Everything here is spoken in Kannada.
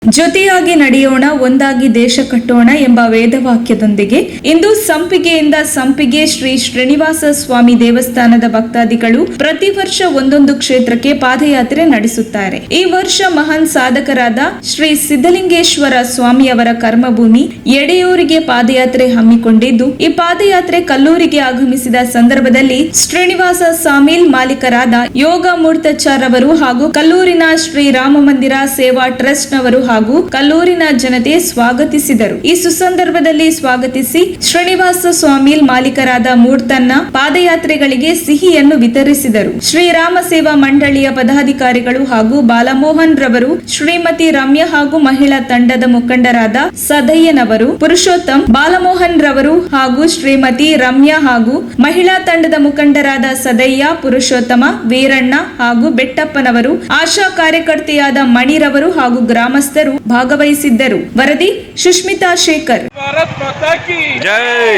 ಜೊತೆಯಾಗಿ ನಡೆಯೋಣ, ಒಂದಾಗಿ ದೇಶ ಕಟ್ಟೋಣ ಎಂಬ ವೇದವಾಕ್ಯದೊಂದಿಗೆ ಇಂದು ಸಂಪಿಗೆಯಿಂದ ಸಂಪಿಗೆ ಶ್ರೀ ಶ್ರೀನಿವಾಸ ಸ್ವಾಮಿ ದೇವಸ್ಥಾನದ ಭಕ್ತಾದಿಗಳು ಪ್ರತಿ ವರ್ಷ ಒಂದೊಂದು ಕ್ಷೇತ್ರಕ್ಕೆ ಪಾದಯಾತ್ರೆ ನಡೆಸುತ್ತಾರೆ. ಈ ವರ್ಷ ಮಹಾನ್ ಸಾಧಕರಾದ ಶ್ರೀ ಸಿದ್ಧಲಿಂಗೇಶ್ವರ ಸ್ವಾಮಿಯವರ ಕರ್ಮಭೂಮಿ ಎಡೆಯೂರಿಗೆ ಪಾದಯಾತ್ರೆ ಹಮ್ಮಿಕೊಂಡಿದ್ದು, ಈ ಪಾದಯಾತ್ರೆ ಕಲ್ಲೂರಿಗೆ ಆಗಮಿಸಿದ ಸಂದರ್ಭದಲ್ಲಿ ಶ್ರೀನಿವಾಸ ಸಾಮಿಲ್ ಮಾಲೀಕರಾದ ಯೋಗ ಮೂರ್ತಾಚಾರ್ ಅವರು ಹಾಗೂ ಕಲ್ಲೂರಿನ ಶ್ರೀರಾಮ ಮಂದಿರ ಸೇವಾ ಟ್ರಸ್ಟ್ ನವರು ಹಾಗೂ ಕಲ್ಲೂರಿನ ಜನತೆ ಸ್ವಾಗತಿಸಿದರು. ಈ ಸುಸಂದರ್ಭದಲ್ಲಿ ಸ್ವಾಗತಿಸಿ ಶ್ರೀನಿವಾಸ ಸ್ವಾಮಿಲ್ ಮಾಲೀಕರಾದ ಮೂರ್ತನ್ನ ಪಾದಯಾತ್ರೆಗಳಿಗೆ ಸಿಹಿಯನ್ನು ವಿತರಿಸಿದರು. ಶ್ರೀರಾಮ ಸೇವಾ ಮಂಡಳಿಯ ಪದಾಧಿಕಾರಿಗಳು ಹಾಗೂ ಬಾಲಮೋಹನ್ ರವರು, ಶ್ರೀಮತಿ ರಮ್ಯಾ ಹಾಗೂ ಮಹಿಳಾ ತಂಡದ ಮುಖಂಡರಾದ ಸದಯ್ಯನವರು, ಪುರುಷೋತ್ತಮ್, ಬಾಲಮೋಹನ್ ರವರು ಹಾಗೂ ಶ್ರೀಮತಿ ರಮ್ಯಾ ಹಾಗೂ ಮಹಿಳಾ ತಂಡದ ಮುಖಂಡರಾದ ಸದಯ್ಯ, ಪುರುಷೋತ್ತಮ, ವೀರಣ್ಣ ಹಾಗೂ ಬೆಟ್ಟಪ್ಪನವರು, ಆಶಾ ಕಾರ್ಯಕರ್ತೆಯಾದ ಮಣಿರವರು ಹಾಗೂ ಗ್ರಾಮಸ್ಥರು ಭಾಗವಹಿಸಿದ್ದರು. ವರದಿ ಸುಷ್ಮಿತಾ ಶೇಖರ್. ಭಾರತ್ ಮಾತಾ ಕಿ ಜೈ.